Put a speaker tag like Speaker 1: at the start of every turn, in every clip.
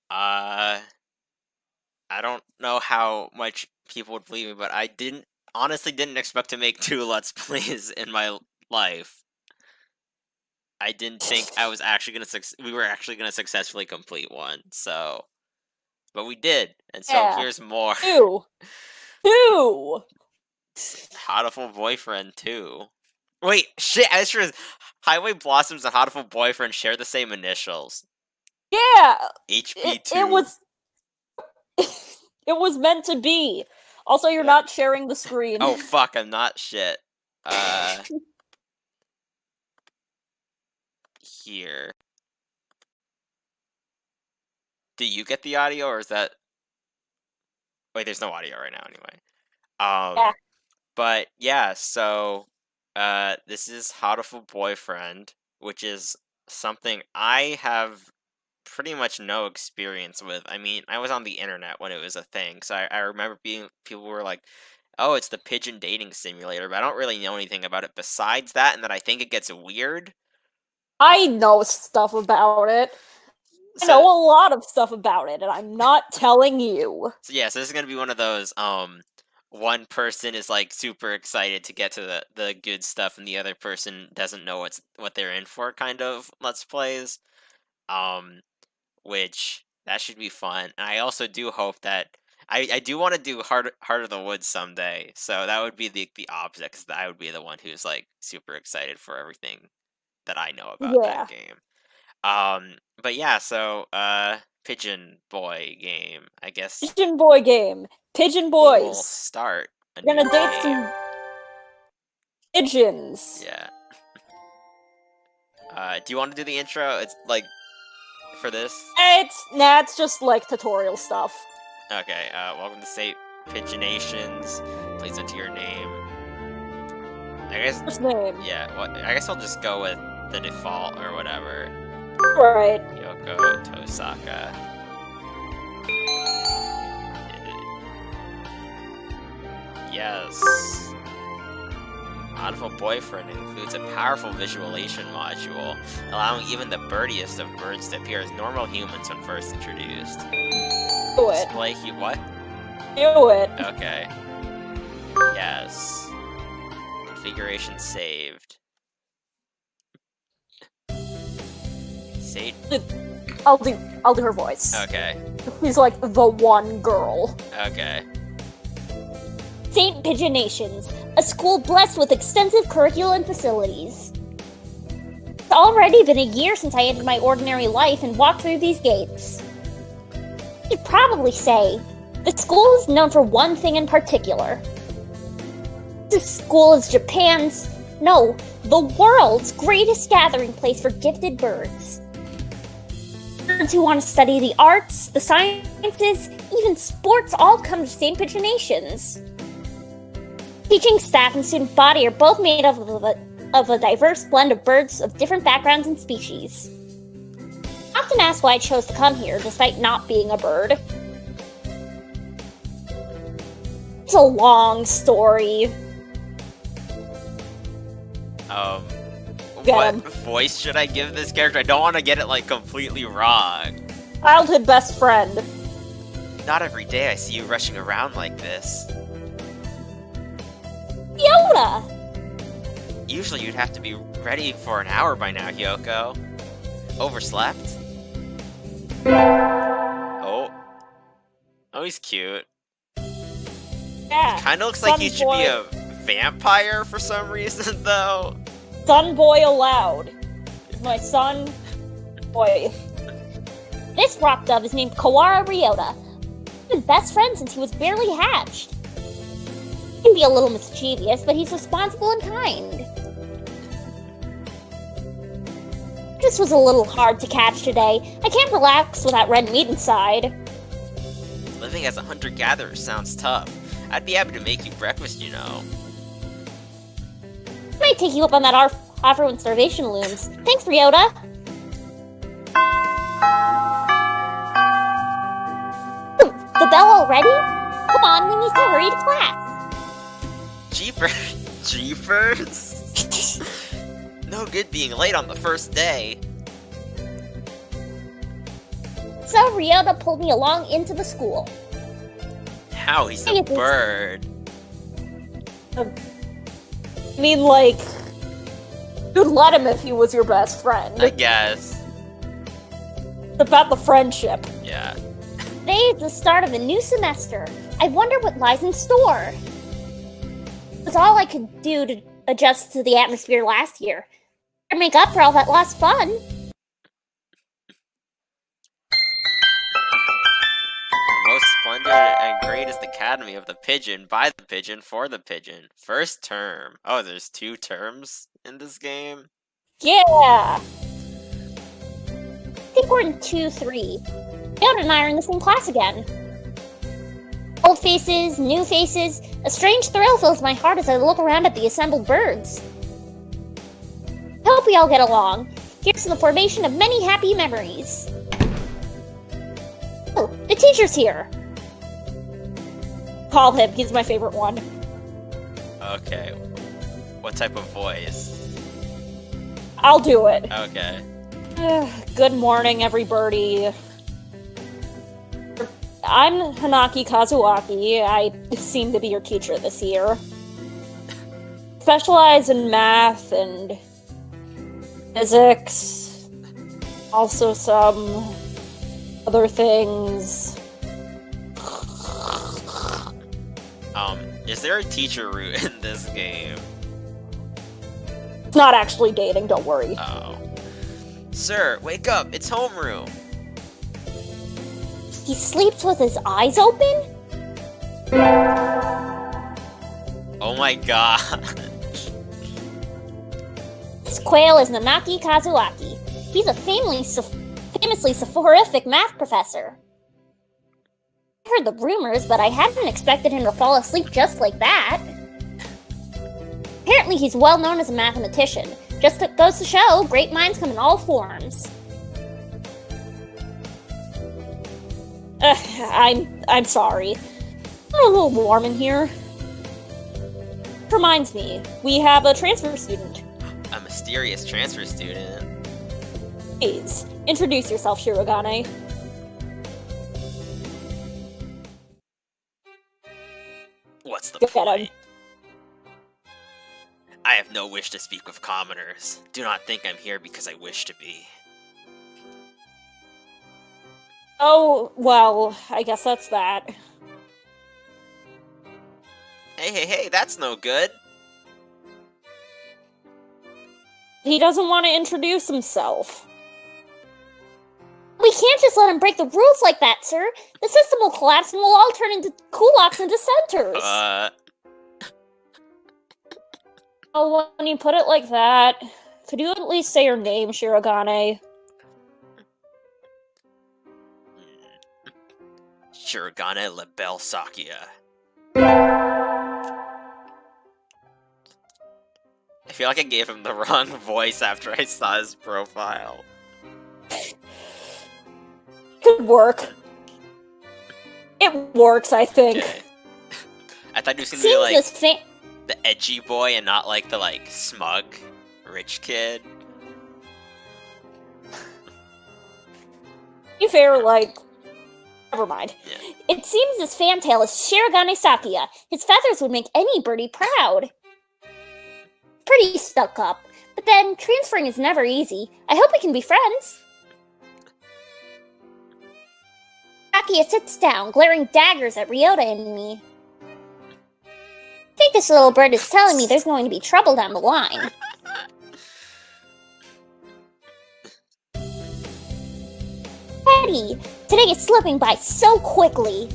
Speaker 1: Uh, I don't know how much people would believe me, but I honestly didn't expect to make 2 Let's Plays in my life. I didn't think I was actually we were actually gonna successfully complete one, so but we did, and so
Speaker 2: Yeah.
Speaker 1: here's more.
Speaker 2: Two. Two.
Speaker 1: Hatoful Boyfriend too. Wait, shit, I just realized Highway Blossoms and Hatoful Boyfriend share the same initials.
Speaker 2: Yeah. It
Speaker 1: HP2.
Speaker 2: was it was meant to be. Also, you're
Speaker 1: Yeah.
Speaker 2: not sharing the screen.
Speaker 1: Oh fuck, I'm not shit. Here. Do you get the audio or is that wait, there's no audio right now anyway.
Speaker 2: Yeah.
Speaker 1: But yeah, so this is Hatoful Boyfriend, which is something I have pretty much no experience with. I mean, I was on the internet when it was a thing, so I remember people were like, "Oh, it's the pigeon dating simulator," but I don't really know anything about it besides that, and that I think it gets weird.
Speaker 2: I know stuff about it. I
Speaker 1: So,
Speaker 2: know a lot of stuff about it, and I'm not telling you.
Speaker 1: so yeah, so this is gonna be one of those one person is like super excited to get to the good stuff, and the other person doesn't know what they're in for kind of let's plays. Um, which that should be fun. And I also do hope that I do want to do Heart of the Woods someday. So that would be the opposite, because I would be the one who's like super excited for everything that I know about that
Speaker 2: Yeah.
Speaker 1: game. But yeah, so Pigeon Boy game. I guess
Speaker 2: Pigeon Boy game. Pigeon
Speaker 1: we will
Speaker 2: Boys.
Speaker 1: start a
Speaker 2: We're
Speaker 1: new
Speaker 2: gonna date
Speaker 1: game.
Speaker 2: some pigeons.
Speaker 1: Yeah. Do you want to do the intro? It's like for this.
Speaker 2: It's just like tutorial stuff.
Speaker 1: Okay. Welcome to Saint Pigeonations. Please enter your name. I guess.
Speaker 2: First name.
Speaker 1: Yeah. Well, I guess I'll just go with the default or whatever.
Speaker 2: Right.
Speaker 1: Yoko Tosaka. Yes. Hatoful Boyfriend includes a powerful visualization module, allowing even the birdiest of birds to appear as normal humans when first introduced.
Speaker 2: Do it.
Speaker 1: Display what?
Speaker 2: Do it.
Speaker 1: Okay. Yes. Configuration saved. Save.
Speaker 2: I'll do her voice.
Speaker 1: Okay.
Speaker 2: She's like the one girl.
Speaker 1: Okay.
Speaker 3: St. Pigeonations, a school blessed with extensive curriculum and facilities. It's already been a year since I ended my ordinary life and walked through these gates. You'd probably say, the school is known for one thing in particular. This school is Japan's, no, the world's greatest gathering place for gifted birds. Birds who want to study the arts, the sciences, even sports all come to St. Pigeonations. Teaching staff and student body are both made up of a diverse blend of birds of different backgrounds and species. I often ask why I chose to come here, despite not being a bird. It's a long story.
Speaker 1: What voice should I give this character? I don't want to get it like completely wrong.
Speaker 2: Childhood best friend.
Speaker 1: Not every day I see you rushing around like this.
Speaker 3: Yoda!
Speaker 1: Usually you'd have to be ready for an hour by now, Hyoko. Overslept? Oh. Oh, he's cute.
Speaker 2: Yeah.
Speaker 1: Kinda looks like he should be a vampire for some reason, though.
Speaker 2: Son boy allowed. Is my son boy.
Speaker 3: This rock dove is named Kawara Ryota. We've been best friends since he was barely hatched. He can be a little mischievous, but he's responsible and kind. This was a little hard to catch today. I can't relax without red meat inside.
Speaker 1: Living as a hunter-gatherer sounds tough. I'd be happy to make you breakfast, you know.
Speaker 3: I might take you up on that offer when starvation looms. Thanks, Ryota. The bell already? Come on, we need to hurry to class.
Speaker 1: Jeepers! No good being late on the first day.
Speaker 3: So Ryota pulled me along into the school.
Speaker 1: How? He's a bird.
Speaker 2: I mean, like, you'd let him if he was your best friend.
Speaker 1: I guess.
Speaker 2: It's about the friendship.
Speaker 1: Yeah.
Speaker 3: Today is the start of a new semester. I wonder what lies in store. It was all I could do to adjust to the atmosphere last year. To make up for all that lost fun.
Speaker 1: The most splendid and greatest academy of the pigeon, by the pigeon, for the pigeon. First term. Oh, there's 2 terms in this game?
Speaker 2: Yeah!
Speaker 3: I think we're in 2-3. Ryota and I are in the same class again. Old faces, new faces. A strange thrill fills my heart as I look around at the assembled birds. I hope we all get along. Here's to the formation of many happy memories. Oh, the teacher's here.
Speaker 2: Call him, he's my favorite one.
Speaker 1: Okay. What type of voice?
Speaker 2: I'll do it.
Speaker 1: Okay.
Speaker 2: Good morning, everybody. I'm Hanaki Kazuaki. I seem to be your teacher this year. Specialize in math and physics. Also some other things.
Speaker 1: Is there a teacher route in this game?
Speaker 2: It's not actually dating, don't worry.
Speaker 1: Oh. Sir, wake up! It's homeroom!
Speaker 3: He sleeps with his eyes open?
Speaker 1: Oh my god.
Speaker 3: This quail is Nanaki Kazuaki. He's a famously soporific math professor. I heard the rumors, but I hadn't expected him to fall asleep just like that. Apparently he's well known as a mathematician. Just goes to show, great minds come in all forms.
Speaker 2: I'm sorry. It's a little warm in here. Reminds me, we have a transfer student.
Speaker 1: A mysterious transfer student.
Speaker 2: Please, introduce yourself, Shirogane.
Speaker 1: What's the
Speaker 2: Get
Speaker 1: point?
Speaker 2: him.
Speaker 1: I have no wish to speak with commoners. Do not think I'm here because I wish to be.
Speaker 2: Oh, well, I guess that's that.
Speaker 1: Hey, that's no good.
Speaker 2: He doesn't want to introduce himself.
Speaker 3: We can't just let him break the rules like that, sir. The system will collapse and we'll all turn into kulaks and dissenters.
Speaker 2: Oh, when you put it like that, could you at least say your name, Shirogane?
Speaker 1: Shirogane Lebel Sakia. I feel like I gave him the wrong voice after I saw his profile.
Speaker 2: Could work. It works, I think.
Speaker 1: Okay. I thought he was gonna be like
Speaker 3: Seems this
Speaker 1: the edgy boy and not like the smug rich kid.
Speaker 2: To be fair, never mind.
Speaker 1: Yeah.
Speaker 3: It seems this fantail is Shirogane Sakia. His feathers would make any birdie proud. Pretty stuck up, but then transferring is never easy. I hope we can be friends. Sakia sits down, glaring daggers at Ryota and me. I think this little bird is telling me there's going to be trouble down the line. Teddy, today is slipping by so quickly.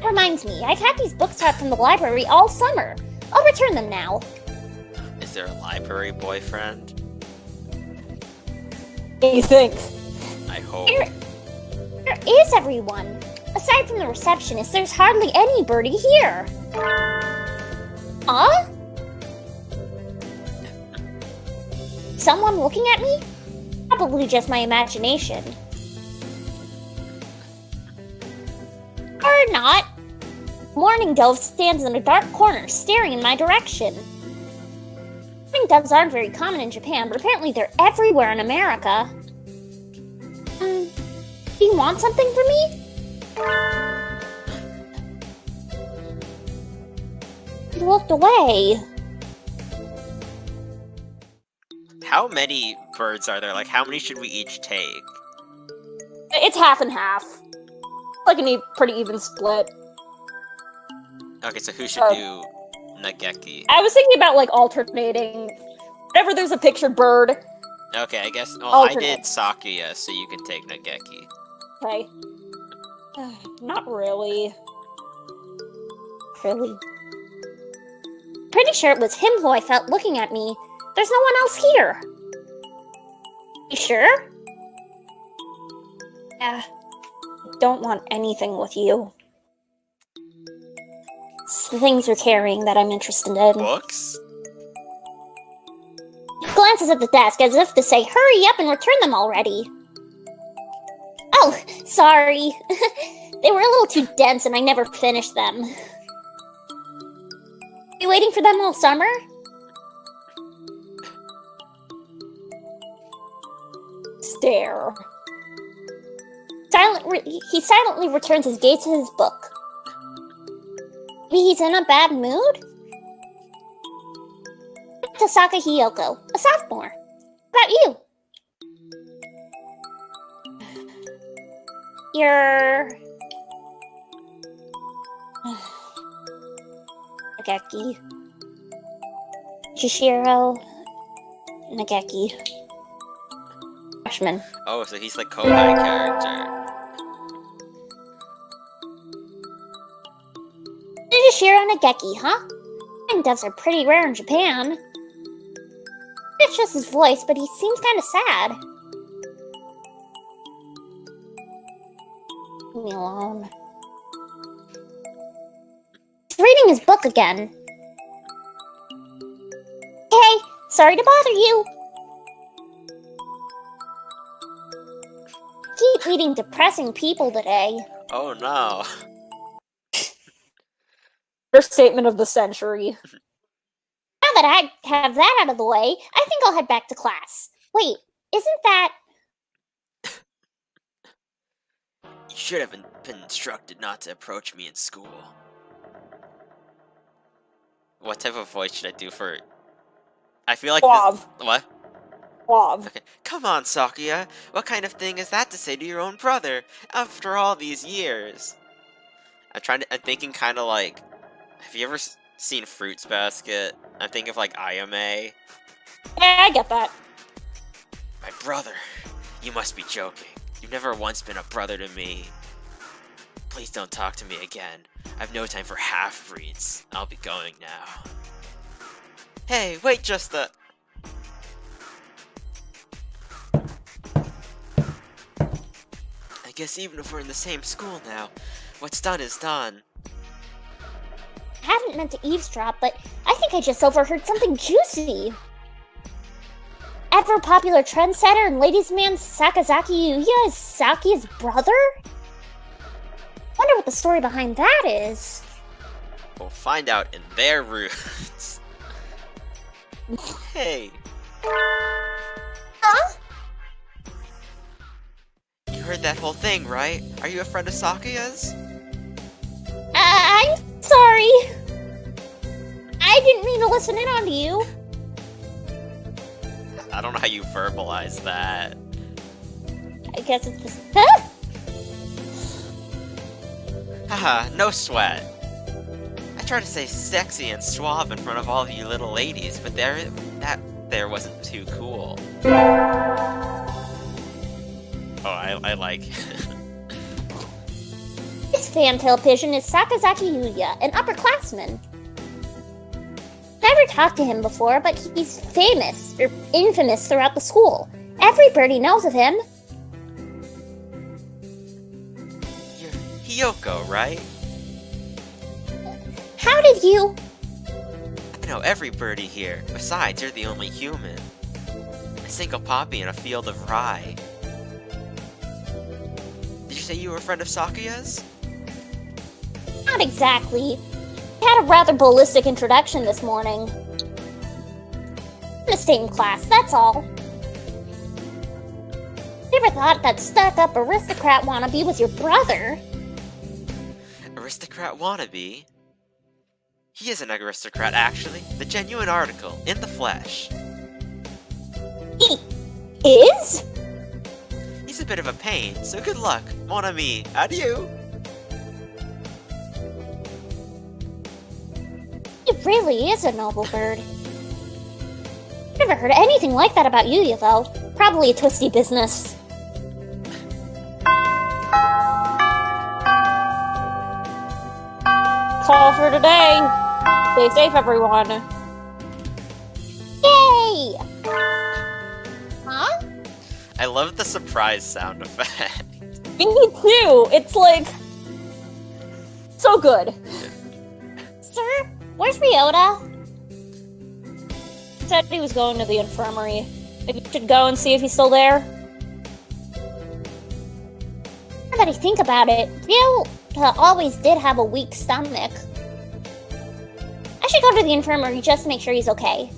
Speaker 3: Reminds me, I've had these books out from the library all summer. I'll return them now.
Speaker 1: Is there a library boyfriend?
Speaker 2: What do you think?
Speaker 1: I hope.
Speaker 3: Where is everyone? Aside from the receptionist, there's hardly any birdie here. Huh? Someone looking at me? Probably just my imagination. Or not. Mourning dove stands in a dark corner, staring in my direction. Mourning doves aren't very common in Japan, but apparently they're everywhere in America. Do you want something from me? He looked away.
Speaker 1: How many birds are there? Like, how many should we each take?
Speaker 2: It's half and half. Like a pretty even split.
Speaker 1: Okay, so who should do Nageki?
Speaker 2: I was thinking about, like, alternating. Whenever there's a pictured bird.
Speaker 1: Okay, I guess. Well,
Speaker 2: Alternate.
Speaker 1: I did Sakuya, so you can take Nageki.
Speaker 2: Okay. Not really.
Speaker 3: Really? Pretty sure it was him who I felt looking at me. There's no one else here. You sure?
Speaker 2: Yeah. Don't want anything with you.
Speaker 3: It's the things you're carrying that I'm interested in.
Speaker 1: Books?
Speaker 3: Glances at the desk as if to say, hurry up and return them already. Oh, sorry. They were a little too dense and I never finished them. You waiting for them all summer?
Speaker 2: Stare.
Speaker 3: He silently returns his gaze to his book. Maybe he's in a bad mood? Tasaka Hiyoko, a sophomore. How about you? You're... Nageki. Chishiro... Nageki. Freshman.
Speaker 1: Oh, so he's like Kohai character.
Speaker 3: Chishiro Nageki, huh? And devs are pretty rare in Japan. It's just his voice, but he seems kind of sad. Leave me alone. He's reading his book again. Hey, sorry to bother you. Keep meeting depressing people today.
Speaker 1: Oh no.
Speaker 2: First statement of the century.
Speaker 3: Now that I have that out of the way, I think I'll head back to class. Wait, isn't that...
Speaker 1: You should have been instructed not to approach me in school. What type of voice should I do for... I feel like
Speaker 2: Suave.
Speaker 1: this... What?
Speaker 2: Suave.
Speaker 1: Okay. Come on, Sakuya. What kind of thing is that to say to your own brother, after all these years? I'm thinking kind of like... Have you ever seen Fruits Basket? I'm thinking of like Ayame.
Speaker 2: Yeah, I get that.
Speaker 1: My brother. You must be joking. You've never once been a brother to me. Please don't talk to me again. I've no time for half-breeds. I'll be going now. Hey, wait just a... I guess even if we're in the same school now, what's done is done.
Speaker 3: I hadn't meant to eavesdrop, but I think I just overheard something juicy. Ever popular trendsetter and ladies' man Sakazaki Yuya is Saki's brother? Wonder what the story behind that is.
Speaker 1: We'll find out in their roots. Hey,
Speaker 3: Huh?
Speaker 1: you heard that whole thing, right? Are you a friend of Sakuya's?
Speaker 3: I'm sorry. I didn't mean to listen in on you.
Speaker 1: I don't know how you verbalize that.
Speaker 3: I guess it's just... Huh?
Speaker 1: Haha, no sweat. I tried to say sexy and suave in front of all of you little ladies, but that wasn't too cool. Oh, I like...
Speaker 3: This fantail pigeon is Sakazaki Yuya, an upperclassman. Never talked to him before, but he's famous, or infamous throughout the school. Every birdie knows of him.
Speaker 1: You're Hiyoko, right?
Speaker 3: How did you...
Speaker 1: I know every birdie here. Besides, you're the only human. A single poppy in a field of rye. Did you say you were a friend of Sakuya's?
Speaker 3: Not exactly. I had a rather ballistic introduction this morning. I'm gonna stay in class, that's all. Never Never thought that stuck-up aristocrat wannabe was your brother.
Speaker 1: Aristocrat wannabe? He is an aristocrat, actually. The genuine article, in the flesh.
Speaker 3: He is?
Speaker 1: He's a bit of a pain, so good luck, mon ami. Adieu.
Speaker 3: He really is a noble bird. Never heard anything like that about you, though. Probably a twisty business.
Speaker 2: Call for today. Stay safe, everyone.
Speaker 3: Yay! Huh?
Speaker 1: I love the surprise sound effect.
Speaker 2: Me too. It's like so good.
Speaker 3: Sir, where's Ryota?
Speaker 2: He said he was going to the infirmary. Maybe you should go and see if he's still there.
Speaker 3: Now that I think about it, Ryota always did have a weak stomach. I should go to the infirmary just to make sure he's okay.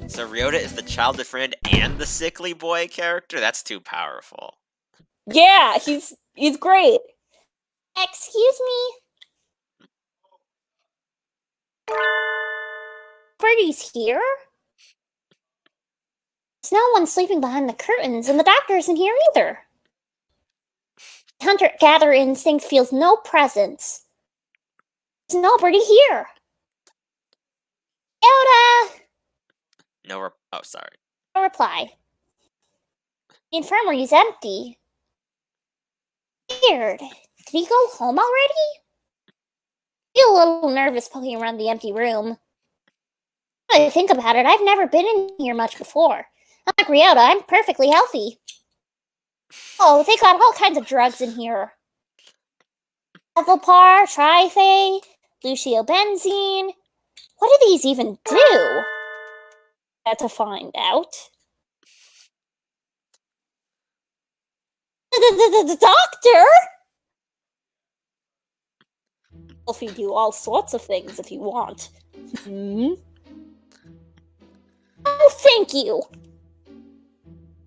Speaker 1: So Ryota is the childhood friend and the sickly boy character? That's too powerful.
Speaker 2: Yeah, he's great.
Speaker 3: Excuse me? Birdie's here? There's no one sleeping behind the curtains, and the doctor isn't here either. Hunter-gatherer instinct feels no presence. There's nobody here. Yoda!
Speaker 1: Oh, sorry.
Speaker 3: No reply. The infirmary's empty. Weird. Did he go home already? I feel a little nervous poking around the empty room. Now that I think about it, I've never been in here much before. Unlike Ryota, I'm perfectly healthy. Oh, they got all kinds of drugs in here. Evelpar, Trifay, Luciobenzene. What do these even do?
Speaker 2: Had to find out.
Speaker 3: The doctor?
Speaker 2: I'll feed you all sorts of things if you want. Hmm?
Speaker 3: Oh, thank you.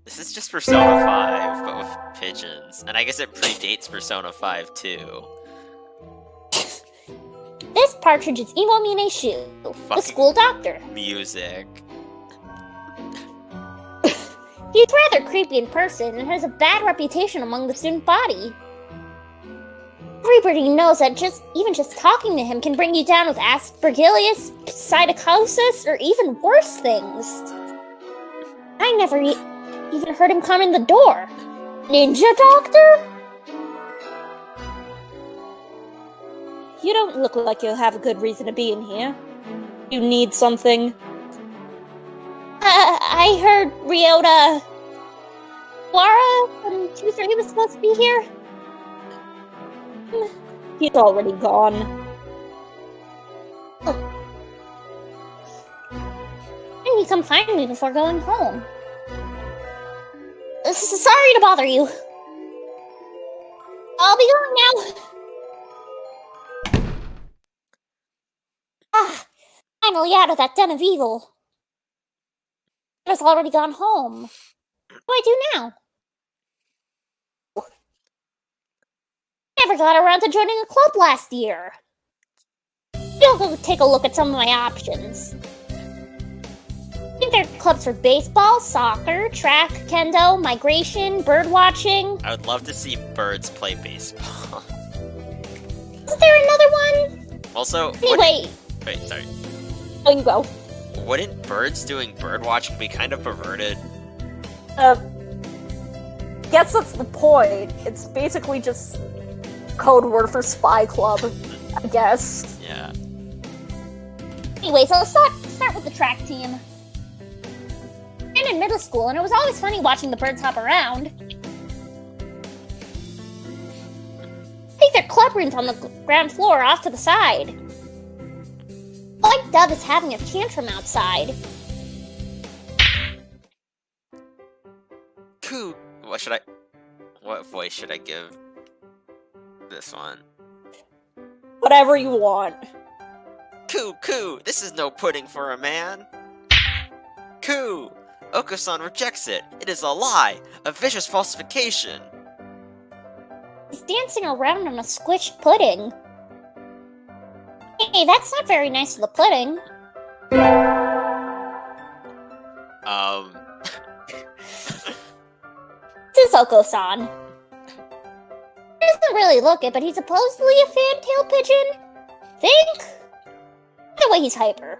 Speaker 1: This is just Persona 5, but with pigeons. And I guess it predates Persona 5 too.
Speaker 3: This partridge is Imomine Shu, the
Speaker 1: Fucking
Speaker 3: school doctor.
Speaker 1: music.
Speaker 3: He's rather creepy in person and has a bad reputation among the student body. Everybody knows that even just talking to him can bring you down with aspergillus, psittacosis, or even worse things. I never even heard him come in the door. Ninja doctor?
Speaker 2: You don't look like you have a good reason to be in here. You need something.
Speaker 3: I heard Ryota Wara from 2-3 was supposed to be here.
Speaker 2: He's already gone.
Speaker 3: Can you come find me before going home? Sorry to bother you. I'll be going now. Finally out of that den of evil. I've already gone home. What do I do now? Never got around to joining a club last year. I'll go take a look at some of my options. I think there are clubs for baseball, soccer, track, kendo, migration, bird watching.
Speaker 1: I would love to see birds play baseball.
Speaker 3: Is there another one?
Speaker 1: Also,
Speaker 3: Anyway.
Speaker 1: wait, sorry.
Speaker 2: Oh, you go.
Speaker 1: Wouldn't birds doing bird watching be kind of perverted?
Speaker 2: Guess that's the point. It's basically just code word for spy club, I guess.
Speaker 1: Yeah.
Speaker 3: Anyways, I'll start with the track team. I'm in middle school, and it was always funny watching the birds hop around. I think their club room's on the ground floor off to the side. White Dove is having a tantrum outside.
Speaker 1: Coo! What voice should I give this one?
Speaker 2: Whatever you want.
Speaker 1: Coo! This is no pudding for a man! Coo! Oko-san rejects it. It is a lie, a vicious falsification.
Speaker 3: He's dancing around on a squished pudding. Hey, that's not very nice of the pudding. This is Oko-san. He doesn't really look it, but he's supposedly a fantail pigeon. Think? By the way, he's hyper.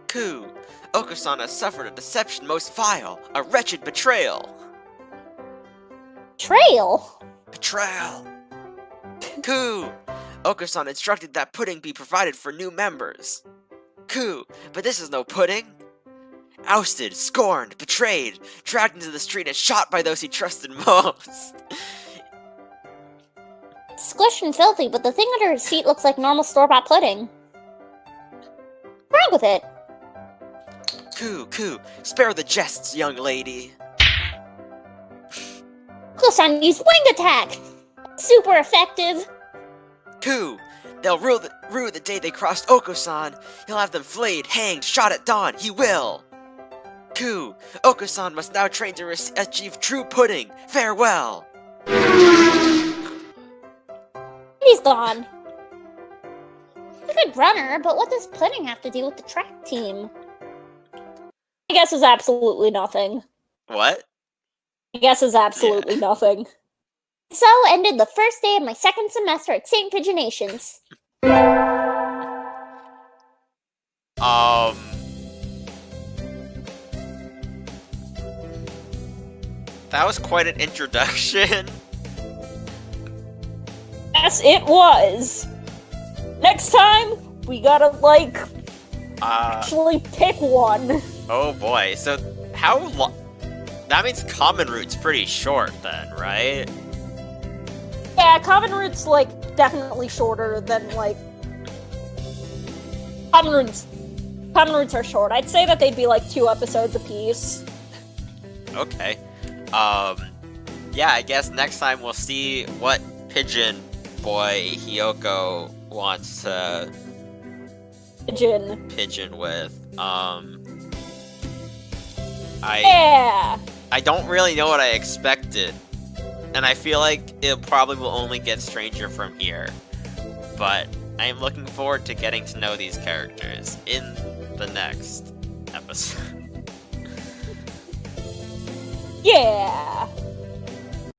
Speaker 1: Coup. Oko-san has suffered a deception most vile, a wretched betrayal.
Speaker 3: Trail?
Speaker 1: Betrayal. Coup. Oko-san instructed that pudding be provided for new members. Coup. But this is no pudding. Ousted, scorned, betrayed, dragged into the street and shot by those he trusted most.
Speaker 3: It's squished and filthy, but the thing under his seat looks like normal store-bought pudding. What's wrong with it?
Speaker 1: Coup. Spare the jests, young lady.
Speaker 3: Oko-san used wing attack! Super effective!
Speaker 1: Coup. They'll rue the day they crossed Oko-san. He'll have them flayed, hanged, shot at dawn. He will. Coup. Oko-san must now train to achieve true pudding. Farewell.
Speaker 3: He's gone. He's a good runner, but what does pudding have to do with the track team? I guess is absolutely nothing.
Speaker 1: What?
Speaker 3: I guess is absolutely nothing. So ended the first day of my second semester at St. Pigeonations.
Speaker 1: That was quite an introduction.
Speaker 2: Yes, it was. Next time, we gotta, like, actually pick one.
Speaker 1: Oh boy, so how long? That means Common Root's pretty short then, right?
Speaker 2: Yeah, Common Root's, like, definitely shorter than, like... Common Roots are short. I'd say that they'd be, like, 2 episodes apiece.
Speaker 1: Okay. Yeah, I guess next time we'll see what pigeon boy Hiyoko wants to pigeon with. I don't really know what I expected, and I feel like it probably will only get stranger from here, but I am looking forward to getting to know these characters in the next episode.
Speaker 2: Yeah.